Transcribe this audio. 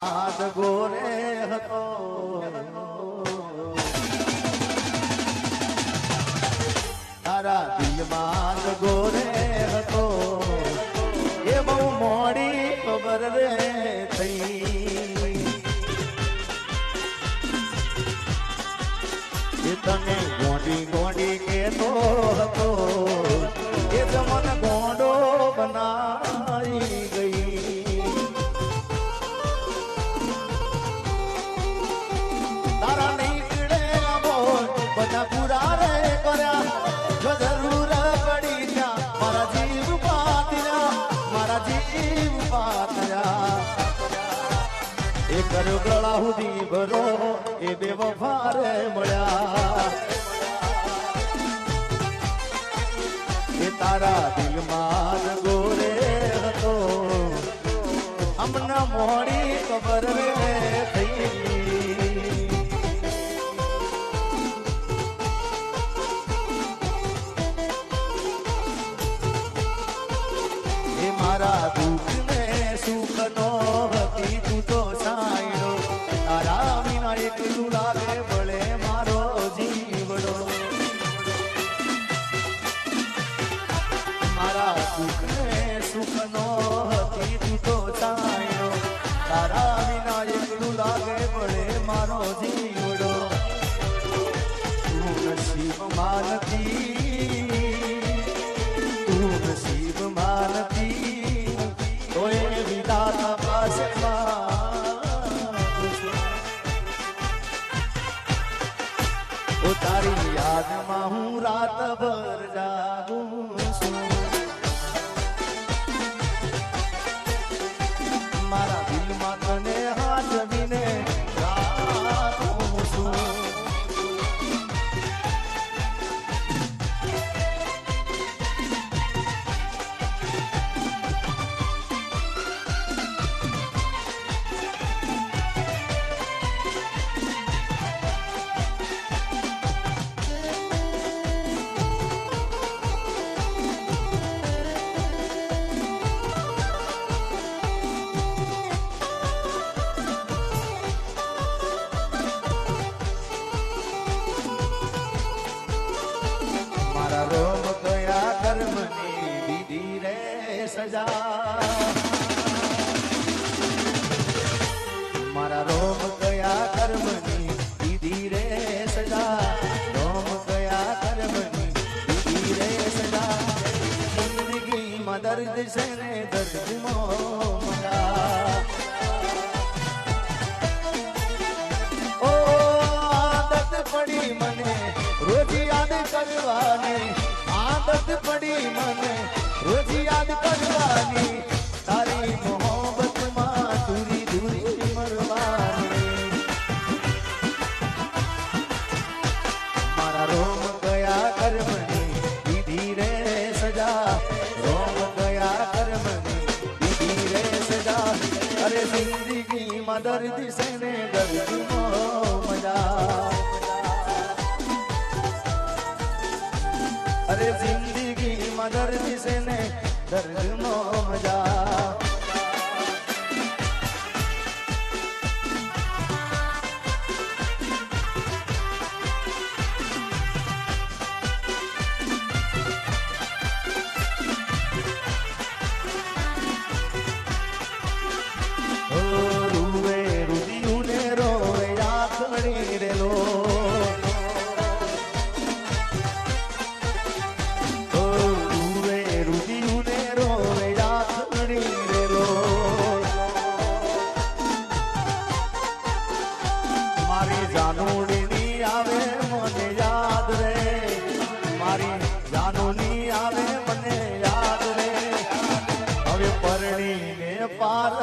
આજ ગોરે હતો તારા દિલમાં જ ગોરે હતો એ બહુ મોડી ખબર રે થઈ એ તને ગોંડી ગોંડી કેતો હતો એ જ મને ગોંડો બનાવી ગઈ તારા નીકળે બોલ બધા પૂરા રે કર્યા જો જરૂર પડી ત્યાં મારા જીવ પાત્યા એ કર્યો ગળા સુધી ભરો એ બે વફા રે મળ્યા એ તારા દિલમાં જ ગોરે હતો હમણાં મોડી ખબર રે થઈ મારા દુઃખ ને સુખ નો હતી તું તો સાયડો તારા વિના એકલું લાગે ભલે મારો જીવડો મારા દુઃખ ને સુખ નો હતી તું તો સાયડો તારા વિના એકલું લાગે ભલે મારો જીવડો તું નસીબ માનતી તું નસીબ માનતી તારી યાદમાં હું રાત ભર જાગું છું મારા દિલમાં તને હાજવીને રાખું છું રોમ ગયા કર્મની દીધી રે સજા મારા રોમ ગયા કર્મની દીધી રે સજા રોમ ગયા કર્મની દીધી રે સજા જિંદગીમાં દર્દ છે ને દર્દમાં મજા ઓ આદત પડી મને રોજ યાદ કરવાની આદત પડી મને રોજ યાદ કરવાની તારી મોહબ્બતમાં દૂરી દૂરી મરવાની મારા રોમ ગયા કર્મની દીધી રે સજા રોમ ગયા કર્મની દીધી રે સજા અરે જિંદગીમાં દર્દ છે ને દર્દમાં મજા અરે જિંદગીમાં દર્દ છે ને દર્દનો મજા રૂવે રુદિયું ને રોવે આખડી રેલો મારી જાનુડી આવે મને યાદ રે મારી જાનુની આવે મને યાદ રે હવે પરણીને પાર